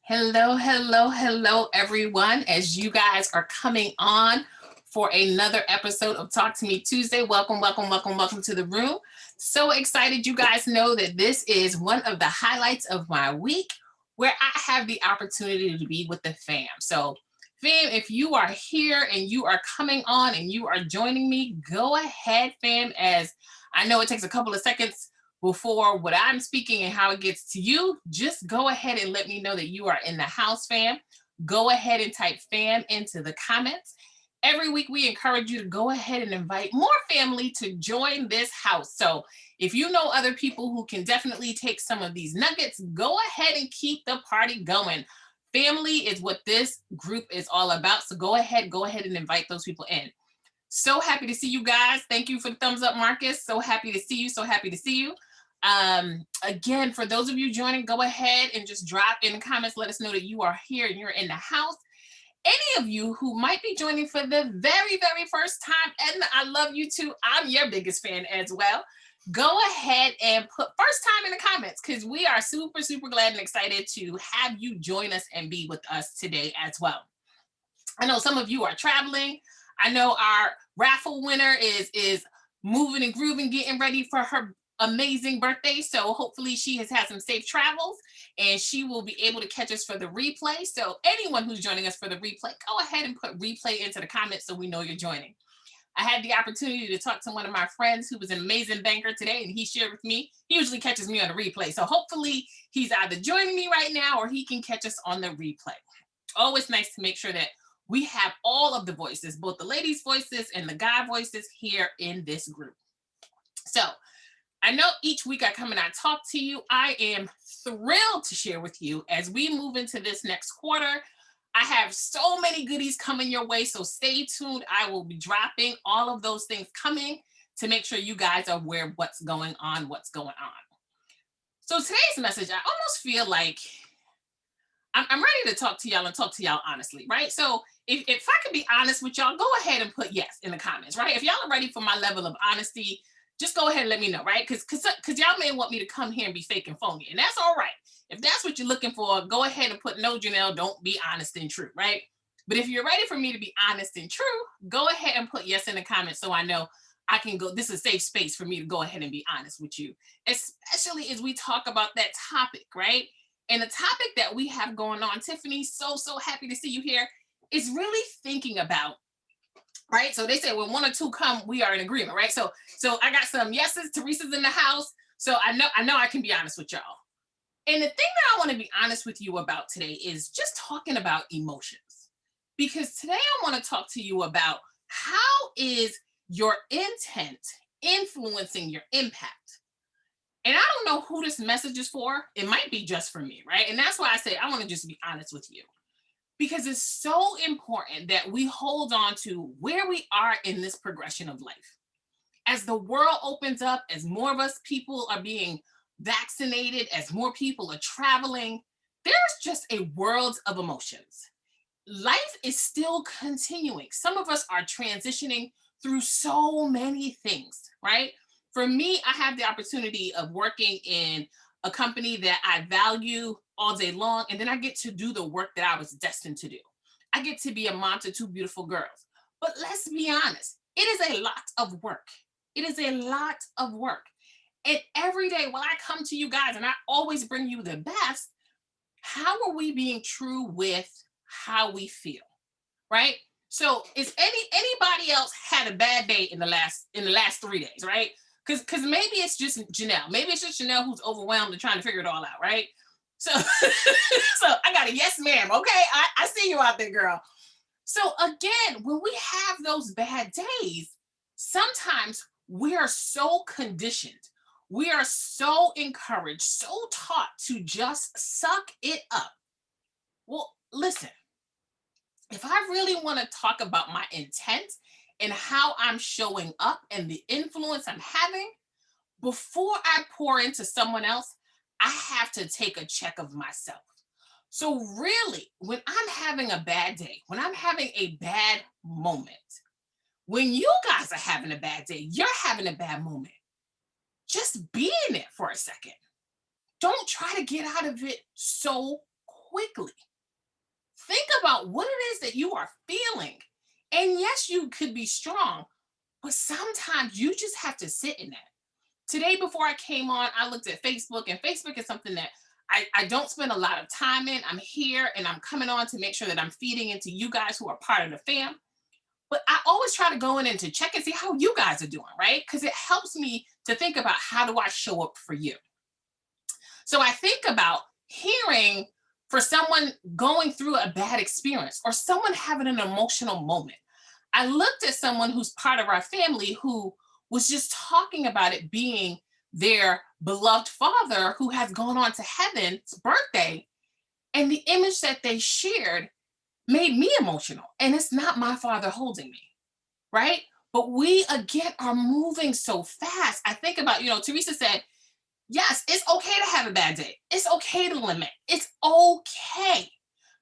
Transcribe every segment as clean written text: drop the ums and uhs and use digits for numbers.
Hello, hello, hello, everyone. As you guys are coming on for another episode of Talk to Me Tuesday, welcome, welcome, welcome, welcome to the room. So excited you guys know that this is one of the highlights of my week where I have the opportunity to be with the fam. So, fam, if you are here and you are coming on and you are joining me, go ahead, fam, as I know it takes a couple of seconds before what I'm speaking and how it gets to you, just go ahead and let me know that you are in the house, fam. Go ahead and type fam into the comments. Every week, we encourage you to go ahead and invite more family to join this house. So, if you know other people who can definitely take some of these nuggets, go ahead and keep the party going. Family is what this group is all about. So, go ahead and invite those people in. So happy to see you guys. Thank you for the thumbs up, Marcus. So happy to see you. So happy to see you. Again, for those of you joining, go ahead and just drop in the comments. Let us know that you are here and you're in the house. Any of you who might be joining for the very, very first time, Edna, I love you too. I'm your biggest fan as well. Go ahead and put first time in the comments because we are super, super glad and excited to have you join us and be with us today as well. I know some of you are traveling. I know our raffle winner is moving and grooving, getting ready for her amazing birthday. So hopefully she has had some safe travels and she will be able to catch us for the replay. So anyone who's joining us for the replay, go ahead and put replay into the comments so we know you're joining. I had the opportunity to talk to one of my friends who was an amazing banker today, and he shared with me, he usually catches me on the replay. So hopefully he's either joining me right now or he can catch us on the replay. Always nice to make sure that we have all of the voices, both the ladies' voices and the guy voices here in this group. So I know each week I come and I talk to you. I am thrilled to share with you as we move into this next quarter. I have so many goodies coming your way, so stay tuned. I will be dropping all of those things coming to make sure you guys are aware of what's going on. So today's message, I almost feel like I'm ready to talk to y'all and talk to y'all honestly, right? So if I can be honest with y'all, go ahead and put yes in the comments, right? If y'all are ready for my level of honesty, just go ahead and let me know, right? Because y'all may want me to come here and be fake and phony, and that's all right. If that's what you're looking for, go ahead and put no, Janelle, don't be honest and true, right? But if you're ready for me to be honest and true, go ahead and put yes in the comments so I know I can go. This is a safe space for me to go ahead and be honest with you, especially as we talk about that topic, right? And the topic that we have going on, Tiffany, so happy to see you here, is really thinking about, right? So they say when one or two come, we are in agreement, right? So I got some yeses, Teresa's in the house. So I know I can be honest with y'all. And the thing that I want to be honest with you about today is just talking about emotions. Because today I want to talk to you about how is your intent influencing your impact? And I don't know who this message is for. It might be just for me, right? And that's why I say I want to just be honest with you. Because it's so important that we hold on to where we are in this progression of life. As the world opens up, as more of us people are being vaccinated, as more people are traveling, there's just a world of emotions. Life is still continuing. Some of us are transitioning through so many things, right? For me, I have the opportunity of working in a company that I value all day long, and then I get to do the work that I was destined to do. I get to be a mom to two beautiful girls. But let's be honest, it is a lot of work. It is a lot of work. And every day when I come to you guys and I always bring you the best, how are we being true with how we feel, right? So is anybody else had a bad day in the last 3 days, right? Because maybe it's just Janelle. Maybe it's just Janelle who's overwhelmed and trying to figure it all out, right? So so I got a yes, ma'am. Okay, I see you out there, girl. So again, when we have those bad days, sometimes we are so conditioned. We are so encouraged, so taught to just suck it up. Well, listen, if I really want to talk about my intent and how I'm showing up and the influence I'm having, before I pour into someone else, I have to take a check of myself. So, really, when I'm having a bad day, when I'm having a bad moment, when you guys are having a bad day, you're having a bad moment, just be in it for a second. Don't try to get out of it so quickly. Think about what it is that you are feeling. And yes, you could be strong, but sometimes you just have to sit in that. Today, before I came on, I looked at Facebook, and Facebook is something that I don't spend a lot of time in. I'm here and I'm coming on to make sure that I'm feeding into you guys who are part of the fam. But I always try to go in and to check and see how you guys are doing, right? Because it helps me to think about how do I show up for you. So I think about hearing for someone going through a bad experience or someone having an emotional moment. I looked at someone who's part of our family who was just talking about it being their beloved father who has gone on to heaven's birthday. And the image that they shared made me emotional. And it's not my father holding me, right? But we again are moving so fast. I think about, Teresa said, yes, it's okay to have a bad day. It's okay to limit. It's okay.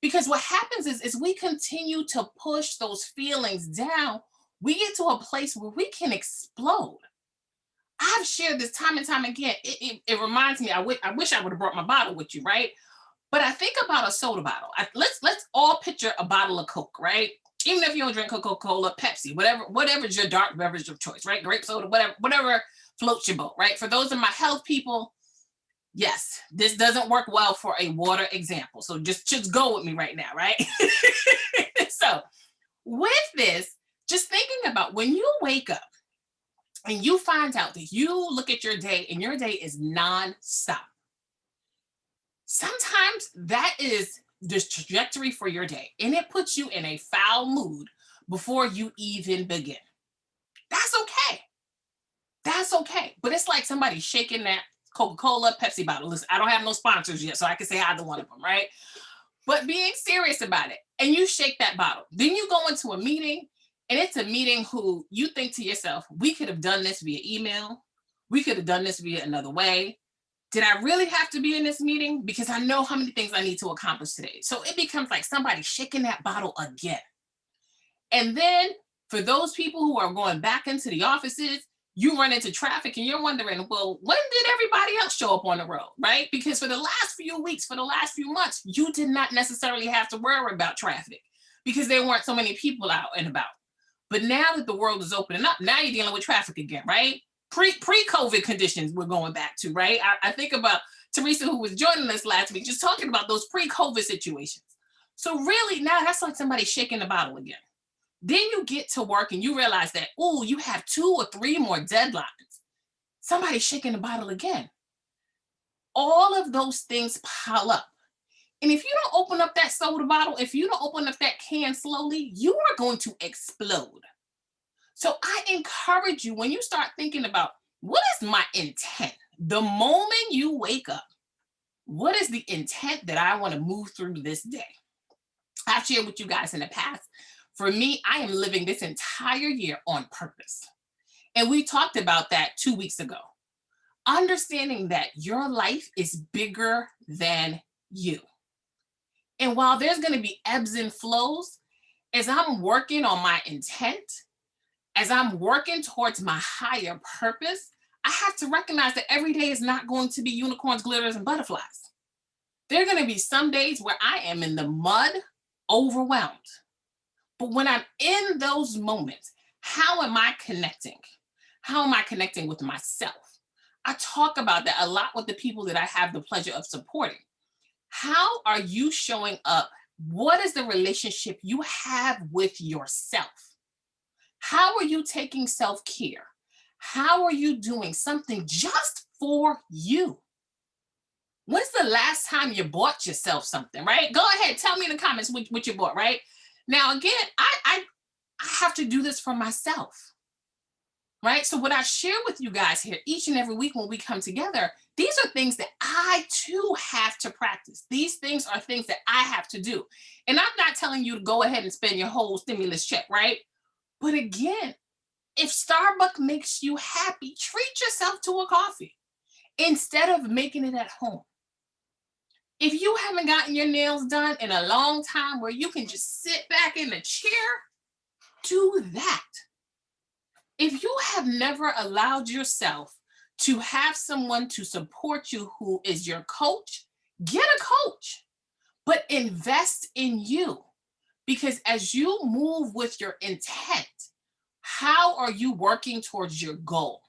Because what happens is we continue to push those feelings down. We get to a place where we can explode. I've shared this time and time again. It reminds me, I wish I would have brought my bottle with you, right? But I think about a soda bottle. Let's all picture a bottle of Coke, right? Even if you don't drink Coca-Cola, Pepsi, whatever's your dark beverage of choice, right? Grape soda, whatever floats your boat, right? For those of my health people, yes, this doesn't work well for a water example. So just go with me right now, right? So with this, just thinking about when you wake up and you find out that you look at your day and your day is nonstop. Sometimes that is the trajectory for your day, and it puts you in a foul mood before you even begin. That's okay. That's okay. But it's like somebody shaking that Coca-Cola, Pepsi bottle. Listen, I don't have no sponsors yet, so I can say either one of them, right? But being serious about it, and you shake that bottle. Then you go into a meeting, and it's a meeting who you think to yourself, we could have done this via email. We could have done this via another way. Did I really have to be in this meeting? Because I know how many things I need to accomplish today. So it becomes like somebody shaking that bottle again. And then for those people who are going back into the offices, you run into traffic and you're wondering, well, when did everybody else show up on the road, right? Because for the last few weeks, for the last few months, you did not necessarily have to worry about traffic because there weren't so many people out and about. But now that the world is opening up, now you're dealing with traffic again, right? Pre-COVID conditions we're going back to, right? I think about Teresa, who was joining us last week, just talking about those pre-COVID situations. So really now that's like somebody shaking the bottle again. Then you get to work and you realize that, oh, you have 2 or 3 more deadlines. Somebody's shaking the bottle again. All of those things pile up. And if you don't open up that soda bottle, if you don't open up that can slowly, you are going to explode. So I encourage you when you start thinking about what is my intent? The moment you wake up, what is the intent that I want to move through this day? I've shared with you guys in the past. For me, I am living this entire year on purpose. And we talked about that 2 weeks ago. Understanding that your life is bigger than you. And while there's going to be ebbs and flows, as I'm working on my intent, as I'm working towards my higher purpose, I have to recognize that every day is not going to be unicorns, glitters, and butterflies. There are going to be some days where I am in the mud, overwhelmed. But when I'm in those moments, how am I connecting? How am I connecting with myself? I talk about that a lot with the people that I have the pleasure of supporting. How are you showing up? What is the relationship you have with yourself? How are you taking self-care? How are you doing something just for you? When's the last time you bought yourself something, right? Go ahead, tell me in the comments what you bought, right? Now, again, I have to do this for myself, right? So what I share with you guys here each and every week when we come together, these are things that I too have to practice. These things are things that I have to do. And I'm not telling you to go ahead and spend your whole stimulus check, right? But again, if Starbucks makes you happy, treat yourself to a coffee instead of making it at home. If you haven't gotten your nails done in a long time where you can just sit back in the chair, do that. If you have never allowed yourself to have someone to support you who is your coach, get a coach. but invest in you. Because as you move with your intent, how are you working towards your goal?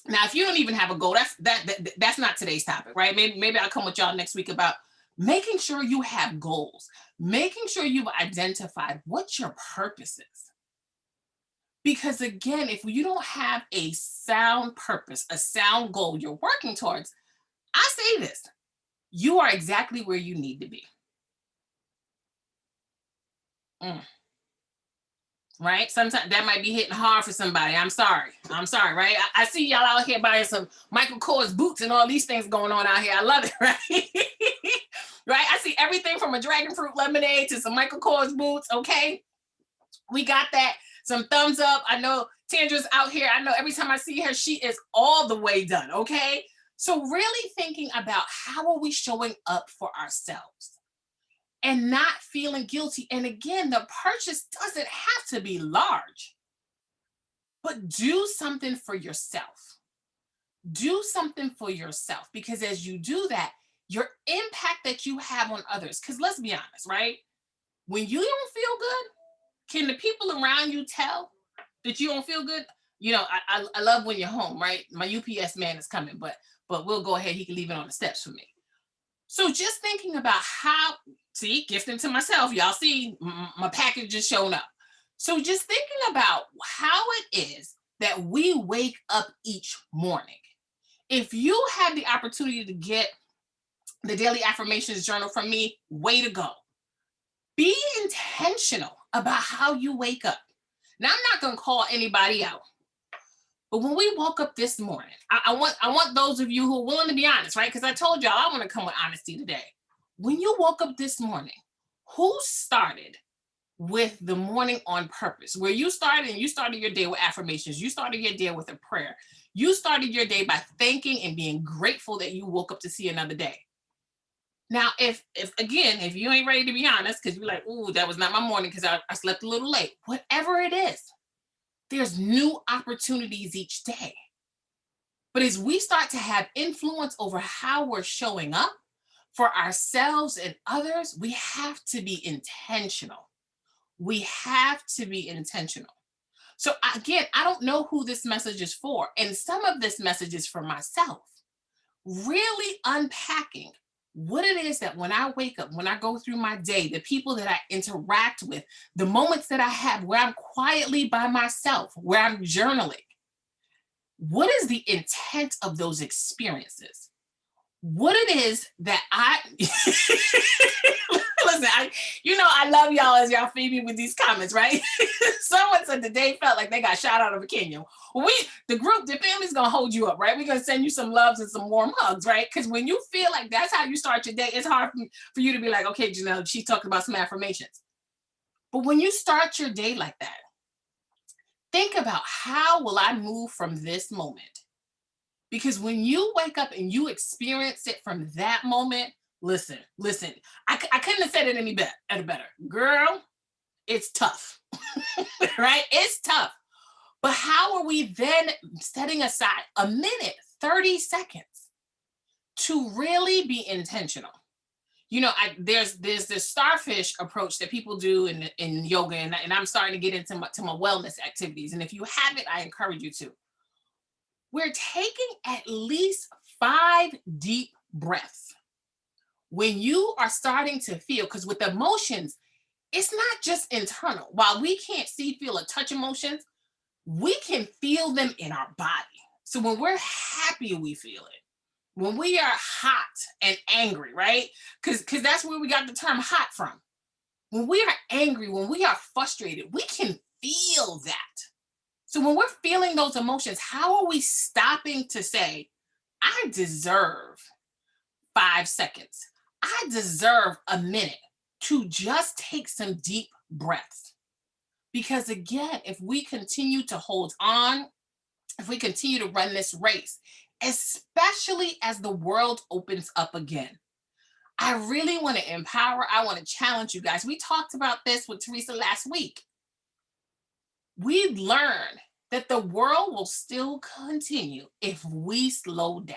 Now, if you don't even have a goal, that's not today's topic, right? Maybe I'll come with y'all next week about making sure you have goals, making sure you've identified what your purpose is. Because again, if you don't have a sound purpose, a sound goal you're working towards, I say this, you are exactly where you need to be. Mm. Right? Sometimes that might be hitting hard for somebody. I'm sorry. Right? I see y'all out here buying some Michael Kors boots and all these things going on out here. I love it, right? Right? I see everything from a dragon fruit lemonade to some Michael Kors boots. Okay. We got that. Some thumbs up. I know Tandra's out here. I know every time I see her, she is all the way done. Okay. So really thinking about how are we showing up for ourselves? And not feeling guilty. And again, the purchase doesn't have to be large, but do something for yourself. Do something for yourself, because as you do that, your impact that you have on others, because let's be honest, right? When you don't feel good, can the people around you tell that you don't feel good? You know, I love when you're home, right? My UPS man is coming, but we'll go ahead. He can leave it on the steps for me. So just thinking about how, see, gifting to myself, y'all see my package is showing up. So just thinking about how it is that we wake up each morning. If you have the opportunity to get the daily affirmations journal from me, way to go. Be intentional about how you wake up. Now, I'm not going to call anybody out. But when we woke up this morning, I want those of you who are willing to be honest, right? Because I told y'all I want to come with honesty today. When you woke up this morning, who started with the morning on purpose? Where you started your day with affirmations. You started your day with a prayer. You started your day by thanking and being grateful that you woke up to see another day. Now, if you ain't ready to be honest, because you're like, ooh, that was not my morning because I slept a little late. Whatever it is, there's new opportunities each day. But as we start to have influence over how we're showing up for ourselves and others, we have to be intentional. We have to be intentional. So again, I don't know who this message is for. And some of this message is for myself. Really unpacking what it is that when I wake up, when I go through my day, the people that I interact with, the moments that I have where I'm quietly by myself, where I'm journaling, what is the intent of those experiences? What it is that listen, I love y'all as y'all feed me with these comments, right? Someone said the day felt like they got shot out of a canyon. The family's gonna hold you up, right? We're gonna send you some loves and some warm hugs, right? Because when you feel like that's how you start your day, it's hard for you to be like, okay, Janelle, she's talking about some affirmations. But when you start your day like that, think about how will I move from this moment? Because when you wake up and you experience it from that moment, listen, I couldn't have said it any better. Girl, it's tough, right? It's tough. But how are we then setting aside a minute, 30 seconds to really be intentional? You know, there's this starfish approach that people do in yoga, and I'm starting to get into my wellness activities. And if you haven't, I encourage you to. We're taking at least 5 deep breaths. When you are starting to feel, because with emotions, it's not just internal. While we can't see, feel, or touch emotions, we can feel them in our body. So when we're happy, we feel it. When we are hot and angry, right? Because that's where we got the term hot from. When we are angry, when we are frustrated, we can feel that. So when we're feeling those emotions, how are we stopping to say, I deserve 5 seconds. I deserve a minute to just take some deep breaths. Because again, if we continue to hold on, if we continue to run this race, especially as the world opens up again, I really want to empower, I want to challenge you guys. We talked about this with Teresa last week. We've learned that the world will still continue if we slow down.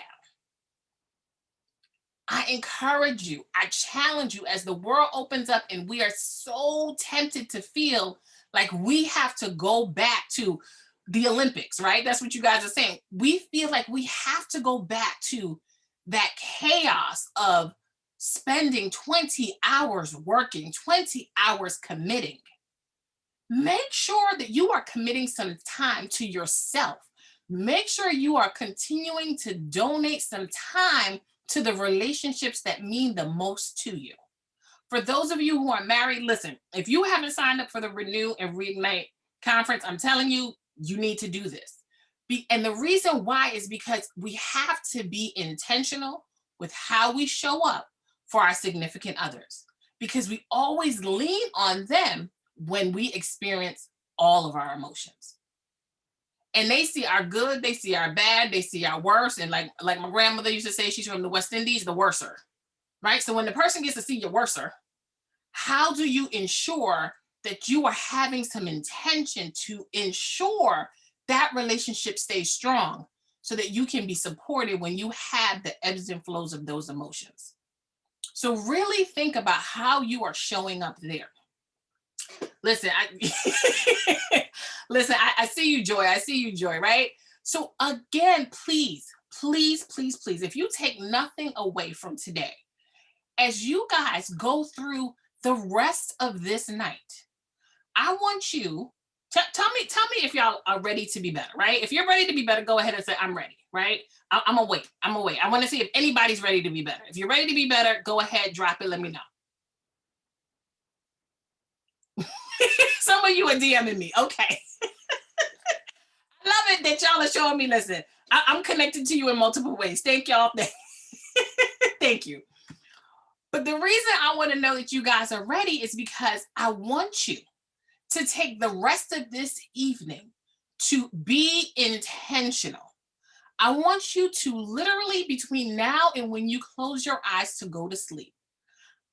I I encourage you, I challenge you as the world opens up and we are so tempted to feel like we have to go back to the Olympics, right? That's what you guys are saying. We feel like we have to go back to that chaos of spending 20 hours working, 20 hours committing. Make sure that you are committing some time to yourself. Make sure you are continuing to donate some time to the relationships that mean the most to you. For those of you who are married, listen, if you haven't signed up for the Renew and Reignite conference, I'm telling you, you need to do this. And the reason why is because we have to be intentional with how we show up for our significant others, because we always lean on them when we experience all of our emotions. And they see our good, they see our bad, they see our worst. And like my grandmother used to say, she's from the West Indies, the worser, right? So when the person gets to see your worser, how do you ensure that you are having some intention to ensure that relationship stays strong so that you can be supported when you have the ebbs and flows of those emotions? So really think about how you are showing up there. Listen, listen, I see you, Joy. I see you, Joy, right? So again, please, please, please, please, if you take nothing away from today, as you guys go through the rest of this night, I want you tell me if y'all are ready to be better, right? If you're ready to be better, go ahead and say, I'm ready, right? I'm gonna wait. I'm gonna wait. I want to see if anybody's ready to be better. If you're ready to be better, go ahead, drop it, let me know. Some of you are DMing me. Okay. I love it that y'all are showing me, listen, I'm connected to you in multiple ways. Thank y'all. Thank you. But the reason I want to know that you guys are ready is because I want you to take the rest of this evening to be intentional. I want you to literally, between now and when you close your eyes to go to sleep,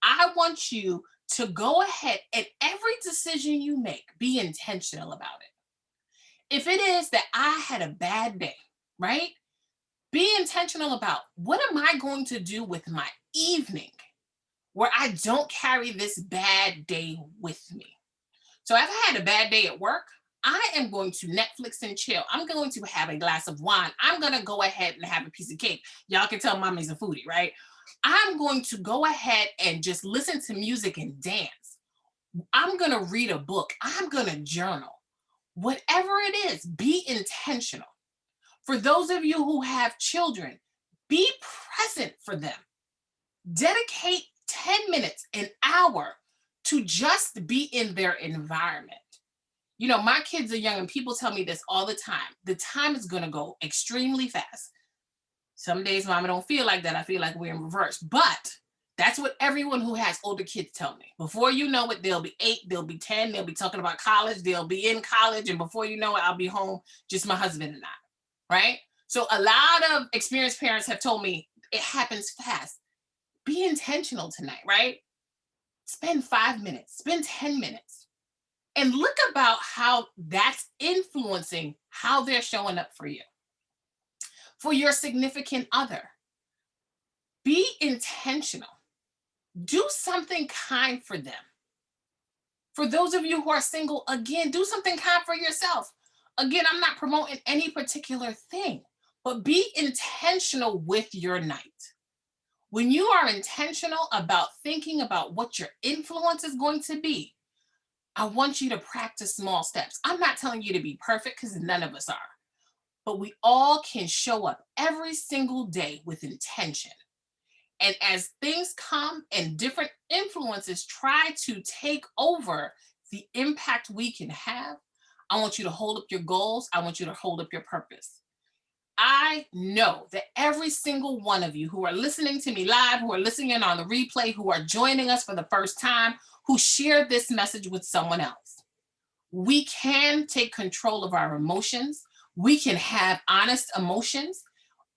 I want you to go ahead and every decision you make, be intentional about it. If it is that I had a bad day, right? Be intentional about what am I going to do with my evening where I don't carry this bad day with me. So if I had a bad day at work, I am going to Netflix and chill. I'm going to have a glass of wine. I'm going to go ahead and have a piece of cake. Y'all can tell mommy's a foodie, right? I'm going to go ahead and just listen to music and dance. I'm going to read a book. I'm going to journal. Whatever it is, be intentional. For those of you who have children, be present for them. Dedicate 10 minutes, an hour to just be in their environment. You know, my kids are young and people tell me this all the time. The time is going to go extremely fast. Some days, mama don't feel like that. I feel like we're in reverse. But that's what everyone who has older kids tell me. Before you know it, they'll be 8, they'll be 10, they'll be talking about college, they'll be in college. And before you know it, I'll be home, just my husband and I, right? So a lot of experienced parents have told me it happens fast. Be intentional tonight, right? Spend 5 minutes, spend 10 minutes. And look about how that's influencing how they're showing up for you. For your significant other, be intentional. Do something kind for them. For those of you who are single, again, do something kind for yourself. Again, I'm not promoting any particular thing, but be intentional with your night. When you are intentional about thinking about what your influence is going to be, I want you to practice small steps. I'm not telling you to be perfect because none of us are, but we all can show up every single day with intention. And as things come and different influences try to take over the impact we can have, I want you to hold up your goals. I want you to hold up your purpose. I know that every single one of you who are listening to me live, who are listening in on the replay, who are joining us for the first time, who shared this message with someone else, we can take control of our emotions. We can have honest emotions.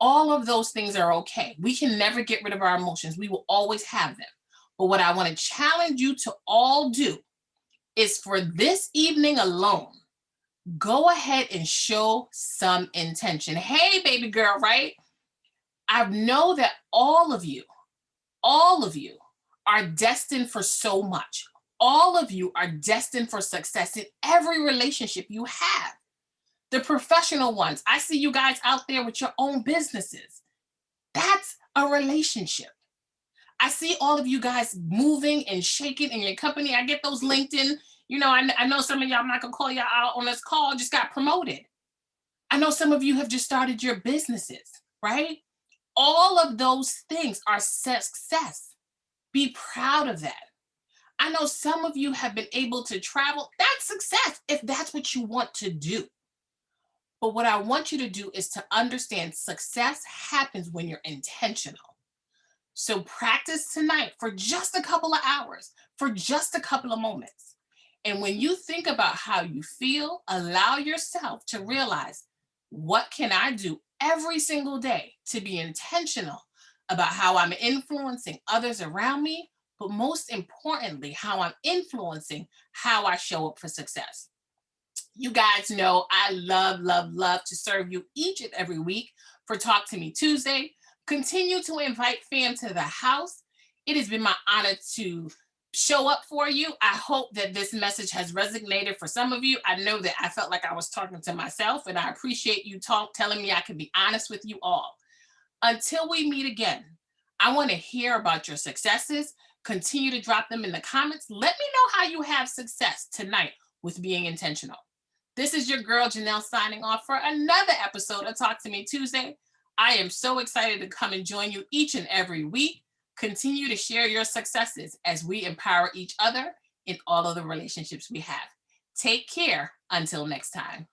All of those things are okay. We can never get rid of our emotions. We will always have them. But what I want to challenge you to all do is for this evening alone, go ahead and show some intention. Hey, baby girl, right? I know that all of you All of you are destined for so much. All of you are destined for success in every relationship you have. The professional ones, I see you guys out there with your own businesses. That's a relationship. I see all of you guys moving and shaking in your company. I get those LinkedIn, I know some of y'all, I'm not gonna call y'all out on this call, just got promoted. I know some of you have just started your businesses, right? All of those things are success. Be proud of that. I know some of you have been able to travel. That's success if that's what you want to do. But what I want you to do is to understand success happens when you're intentional. So practice tonight for just a couple of hours, for just a couple of moments. And when you think about how you feel, allow yourself to realize, what can I do every single day to be intentional about how I'm influencing others around me, but most importantly, how I'm influencing how I show up for success. You guys know I love, love, love to serve you each and every week for Talk to Me Tuesday. Continue to invite fam to the house. It has been my honor to show up for you. I hope that this message has resonated for some of you. I know that I felt like I was talking to myself, and I appreciate you telling me I could be honest with you all. Until we meet again, I want to hear about your successes. Continue to drop them in the comments. Let me know how you have success tonight with being intentional. This is your girl, Janelle, signing off for another episode of Talk to Me Tuesday. I am so excited to come and join you each and every week. Continue to share your successes as we empower each other in all of the relationships we have. Take care until next time.